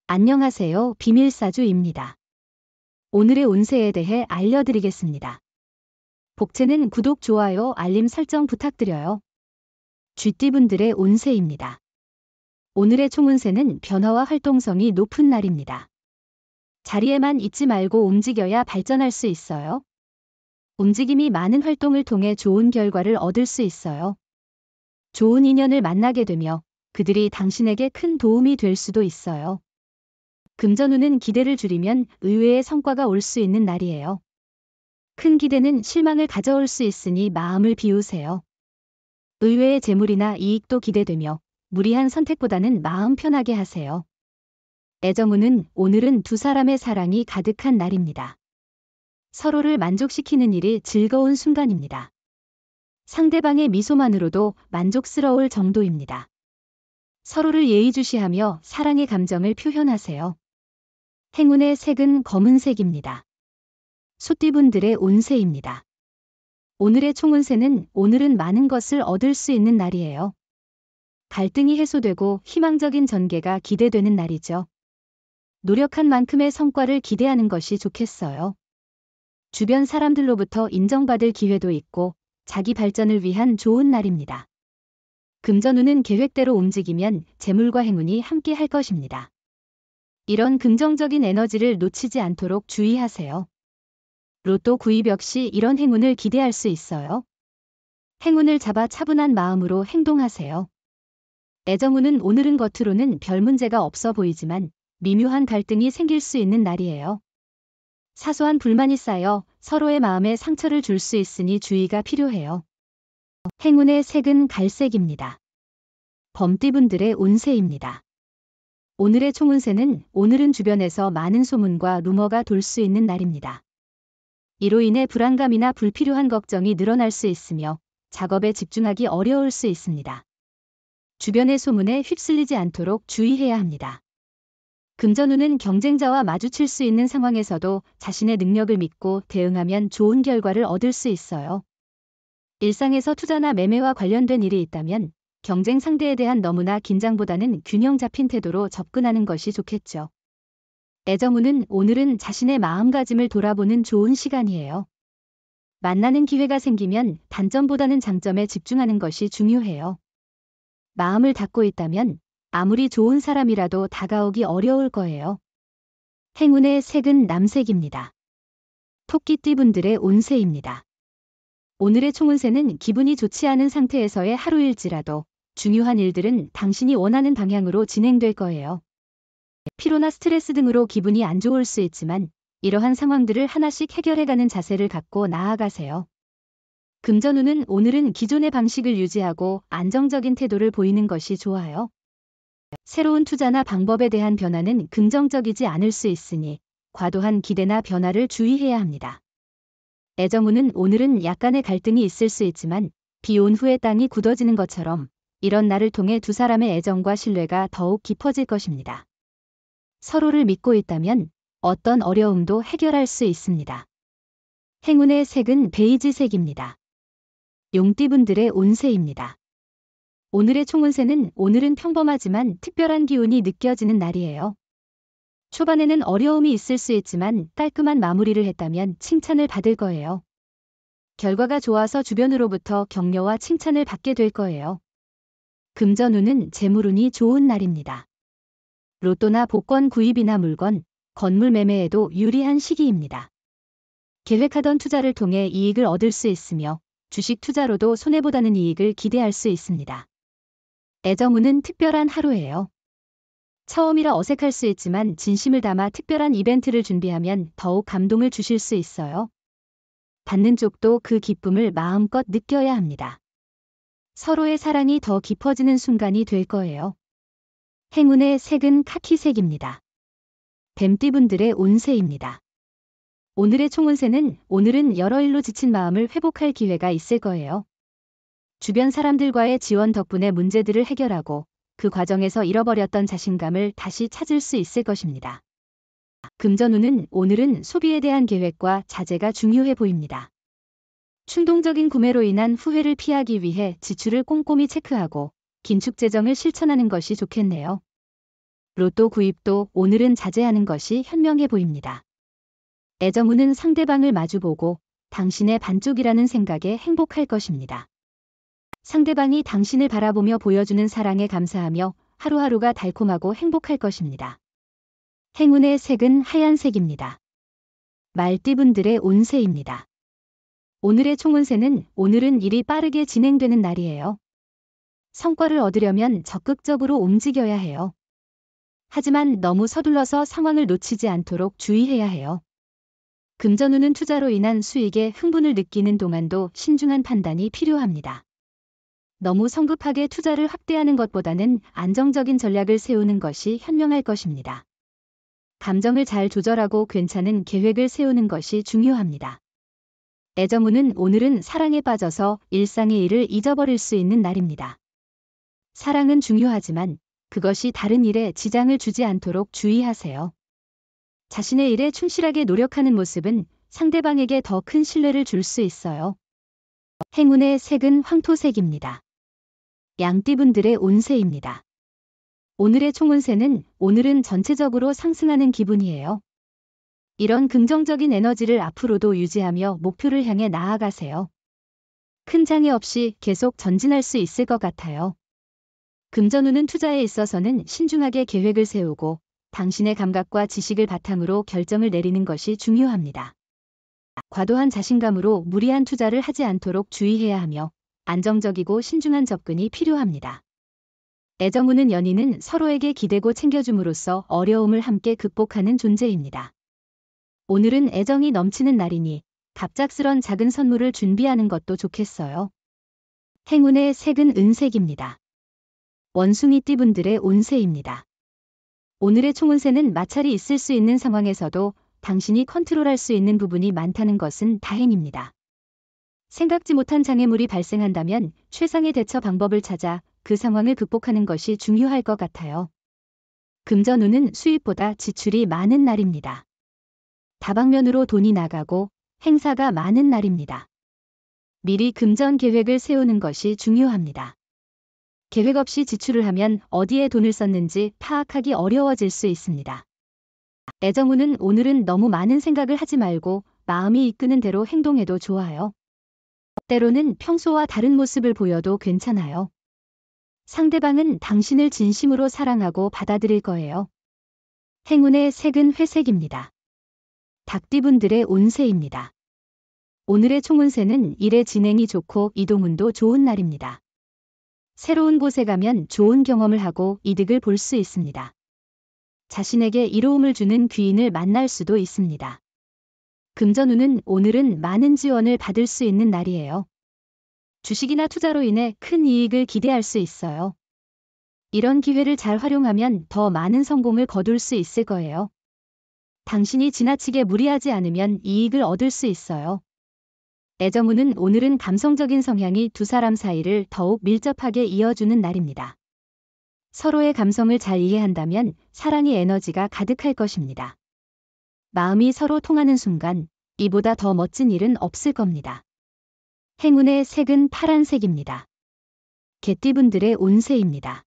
안녕하세요. 비밀사주입니다. 오늘의 운세에 대해 알려드리겠습니다. 복채는 구독, 좋아요, 알림 설정 부탁드려요. 쥐띠분들의 운세입니다. 오늘의 총운세는 변화와 활동성이 높은 날입니다. 자리에만 있지 말고 움직여야 발전할 수 있어요. 움직임이 많은 활동을 통해 좋은 결과를 얻을 수 있어요. 좋은 인연을 만나게 되며 그들이 당신에게 큰 도움이 될 수도 있어요. 금전운은 기대를 줄이면 의외의 성과가 올 수 있는 날이에요. 큰 기대는 실망을 가져올 수 있으니 마음을 비우세요. 의외의 재물이나 이익도 기대되며 무리한 선택보다는 마음 편하게 하세요. 애정운은 오늘은 두 사람의 사랑이 가득한 날입니다. 서로를 만족시키는 일이 즐거운 순간입니다. 상대방의 미소만으로도 만족스러울 정도입니다. 서로를 예의주시하며 사랑의 감정을 표현하세요. 행운의 색은 검은색입니다. 소띠분들의 운세입니다. 오늘의 총운세는 오늘은 많은 것을 얻을 수 있는 날이에요. 갈등이 해소되고 희망적인 전개가 기대되는 날이죠. 노력한 만큼의 성과를 기대하는 것이 좋겠어요. 주변 사람들로부터 인정받을 기회도 있고 자기 발전을 위한 좋은 날입니다. 금전운은 계획대로 움직이면 재물과 행운이 함께 할 것입니다. 이런 긍정적인 에너지를 놓치지 않도록 주의하세요. 로또 구입 역시 이런 행운을 기대할 수 있어요. 행운을 잡아 차분한 마음으로 행동하세요. 애정운은 오늘은 겉으로는 별 문제가 없어 보이지만 미묘한 갈등이 생길 수 있는 날이에요. 사소한 불만이 쌓여 서로의 마음에 상처를 줄 수 있으니 주의가 필요해요. 행운의 색은 갈색입니다. 범띠분들의 운세입니다. 오늘의 총운세는 오늘은 주변에서 많은 소문과 루머가 돌 수 있는 날입니다. 이로 인해 불안감이나 불필요한 걱정이 늘어날 수 있으며 작업에 집중하기 어려울 수 있습니다. 주변의 소문에 휩쓸리지 않도록 주의해야 합니다. 금전운은 경쟁자와 마주칠 수 있는 상황에서도 자신의 능력을 믿고 대응하면 좋은 결과를 얻을 수 있어요. 일상에서 투자나 매매와 관련된 일이 있다면 경쟁 상대에 대한 너무나 긴장보다는 균형 잡힌 태도로 접근하는 것이 좋겠죠. 애정운은 오늘은 자신의 마음가짐을 돌아보는 좋은 시간이에요. 만나는 기회가 생기면 단점보다는 장점에 집중하는 것이 중요해요. 마음을 닫고 있다면 아무리 좋은 사람이라도 다가오기 어려울 거예요. 행운의 색은 남색입니다. 토끼띠분들의 운세입니다. 오늘의 총운세는 기분이 좋지 않은 상태에서의 하루일지라도 중요한 일들은 당신이 원하는 방향으로 진행될 거예요. 피로나 스트레스 등으로 기분이 안 좋을 수 있지만 이러한 상황들을 하나씩 해결해가는 자세를 갖고 나아가세요. 금전운은 오늘은 기존의 방식을 유지하고 안정적인 태도를 보이는 것이 좋아요. 새로운 투자나 방법에 대한 변화는 긍정적이지 않을 수 있으니 과도한 기대나 변화를 주의해야 합니다. 애정운은 오늘은 약간의 갈등이 있을 수 있지만 비 온 후에 땅이 굳어지는 것처럼 이런 날을 통해 두 사람의 애정과 신뢰가 더욱 깊어질 것입니다. 서로를 믿고 있다면 어떤 어려움도 해결할 수 있습니다. 행운의 색은 베이지색입니다. 용띠분들의 운세입니다. 오늘의 총운세는 오늘은 평범하지만 특별한 기운이 느껴지는 날이에요. 초반에는 어려움이 있을 수 있지만 깔끔한 마무리를 했다면 칭찬을 받을 거예요. 결과가 좋아서 주변으로부터 격려와 칭찬을 받게 될 거예요. 금전운은 재물운이 좋은 날입니다. 로또나 복권 구입이나 물건, 건물 매매에도 유리한 시기입니다. 계획하던 투자를 통해 이익을 얻을 수 있으며 주식 투자로도 손해보다는 이익을 기대할 수 있습니다. 애정운은 특별한 하루예요. 처음이라 어색할 수 있지만 진심을 담아 특별한 이벤트를 준비하면 더욱 감동을 주실 수 있어요. 받는 쪽도 그 기쁨을 마음껏 느껴야 합니다. 서로의 사랑이 더 깊어지는 순간이 될 거예요. 행운의 색은 카키색입니다. 뱀띠분들의 운세입니다. 오늘의 총운세는 오늘은 여러 일로 지친 마음을 회복할 기회가 있을 거예요. 주변 사람들과의 지원 덕분에 문제들을 해결하고 그 과정에서 잃어버렸던 자신감을 다시 찾을 수 있을 것입니다. 금전운은 오늘은 소비에 대한 계획과 자제가 중요해 보입니다. 충동적인 구매로 인한 후회를 피하기 위해 지출을 꼼꼼히 체크하고 긴축 재정을 실천하는 것이 좋겠네요. 로또 구입도 오늘은 자제하는 것이 현명해 보입니다. 애정운은 상대방을 마주보고 당신의 반쪽이라는 생각에 행복할 것입니다. 상대방이 당신을 바라보며 보여주는 사랑에 감사하며 하루하루가 달콤하고 행복할 것입니다. 행운의 색은 하얀색입니다. 말띠분들의 운세입니다. 오늘의 총운세는 오늘은 일이 빠르게 진행되는 날이에요. 성과를 얻으려면 적극적으로 움직여야 해요. 하지만 너무 서둘러서 상황을 놓치지 않도록 주의해야 해요. 금전운은 투자로 인한 수익에 흥분을 느끼는 동안도 신중한 판단이 필요합니다. 너무 성급하게 투자를 확대하는 것보다는 안정적인 전략을 세우는 것이 현명할 것입니다. 감정을 잘 조절하고 괜찮은 계획을 세우는 것이 중요합니다. 애정운은 오늘은 사랑에 빠져서 일상의 일을 잊어버릴 수 있는 날입니다. 사랑은 중요하지만 그것이 다른 일에 지장을 주지 않도록 주의하세요. 자신의 일에 충실하게 노력하는 모습은 상대방에게 더 큰 신뢰를 줄 수 있어요. 행운의 색은 황토색입니다. 양띠분들의 운세입니다. 오늘의 총운세는 오늘은 전체적으로 상승하는 기분이에요. 이런 긍정적인 에너지를 앞으로도 유지하며 목표를 향해 나아가세요. 큰 장애 없이 계속 전진할 수 있을 것 같아요. 금전운은 투자에 있어서는 신중하게 계획을 세우고 당신의 감각과 지식을 바탕으로 결정을 내리는 것이 중요합니다. 과도한 자신감으로 무리한 투자를 하지 않도록 주의해야 하며 안정적이고 신중한 접근이 필요합니다. 애정운은 연인은 서로에게 기대고 챙겨줌으로써 어려움을 함께 극복하는 존재입니다. 오늘은 애정이 넘치는 날이니 갑작스런 작은 선물을 준비하는 것도 좋겠어요. 행운의 색은 은색입니다. 원숭이띠분들의 운세입니다. 오늘의 총운세는 마찰이 있을 수 있는 상황에서도 당신이 컨트롤할 수 있는 부분이 많다는 것은 다행입니다. 생각지 못한 장애물이 발생한다면 최상의 대처 방법을 찾아 그 상황을 극복하는 것이 중요할 것 같아요. 금전운은 수입보다 지출이 많은 날입니다. 다방면으로 돈이 나가고 행사가 많은 날입니다. 미리 금전 계획을 세우는 것이 중요합니다. 계획 없이 지출을 하면 어디에 돈을 썼는지 파악하기 어려워질 수 있습니다. 애정운은 오늘은 너무 많은 생각을 하지 말고 마음이 이끄는 대로 행동해도 좋아요. 때로는 평소와 다른 모습을 보여도 괜찮아요. 상대방은 당신을 진심으로 사랑하고 받아들일 거예요. 행운의 색은 회색입니다. 닭띠분들의 운세입니다. 오늘의 총운세는 일의 진행이 좋고 이동운도 좋은 날입니다. 새로운 곳에 가면 좋은 경험을 하고 이득을 볼 수 있습니다. 자신에게 이로움을 주는 귀인을 만날 수도 있습니다. 금전운은 오늘은 많은 지원을 받을 수 있는 날이에요. 주식이나 투자로 인해 큰 이익을 기대할 수 있어요. 이런 기회를 잘 활용하면 더 많은 성공을 거둘 수 있을 거예요. 당신이 지나치게 무리하지 않으면 이익을 얻을 수 있어요. 애정운은 오늘은 감성적인 성향이 두 사람 사이를 더욱 밀접하게 이어주는 날입니다. 서로의 감성을 잘 이해한다면 사랑의 에너지가 가득할 것입니다. 마음이 서로 통하는 순간 이보다 더 멋진 일은 없을 겁니다. 행운의 색은 파란색입니다. 개띠분들의 운세입니다.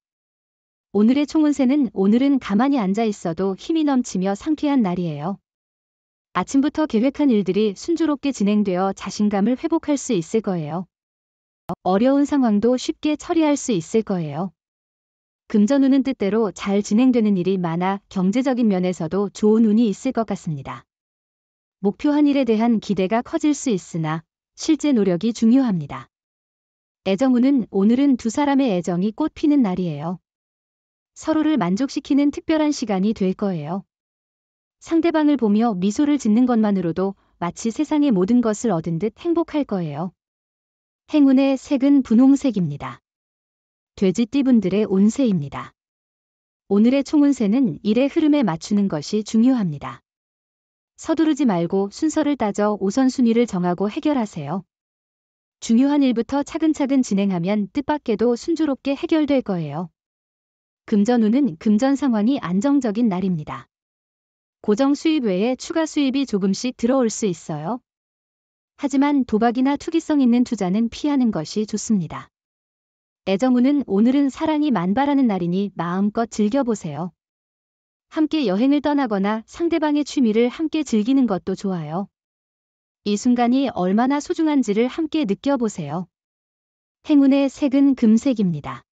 오늘의 총운세는 오늘은 가만히 앉아 있어도 힘이 넘치며 상쾌한 날이에요. 아침부터 계획한 일들이 순조롭게 진행되어 자신감을 회복할 수 있을 거예요. 어려운 상황도 쉽게 처리할 수 있을 거예요. 금전운은 뜻대로 잘 진행되는 일이 많아 경제적인 면에서도 좋은 운이 있을 것 같습니다. 목표한 일에 대한 기대가 커질 수 있으나 실제 노력이 중요합니다. 애정운은 오늘은 두 사람의 애정이 꽃피는 날이에요. 서로를 만족시키는 특별한 시간이 될 거예요. 상대방을 보며 미소를 짓는 것만으로도 마치 세상의 모든 것을 얻은 듯 행복할 거예요. 행운의 색은 분홍색입니다. 돼지띠분들의 운세입니다. 오늘의 총운세는 일의 흐름에 맞추는 것이 중요합니다. 서두르지 말고 순서를 따져 우선순위를 정하고 해결하세요. 중요한 일부터 차근차근 진행하면 뜻밖에도 순조롭게 해결될 거예요. 금전운은 금전 상황이 안정적인 날입니다. 고정 수입 외에 추가 수입이 조금씩 들어올 수 있어요. 하지만 도박이나 투기성 있는 투자는 피하는 것이 좋습니다. 애정운은 오늘은 사랑이 만발하는 날이니 마음껏 즐겨보세요. 함께 여행을 떠나거나 상대방의 취미를 함께 즐기는 것도 좋아요. 이 순간이 얼마나 소중한지를 함께 느껴보세요. 행운의 색은 금색입니다.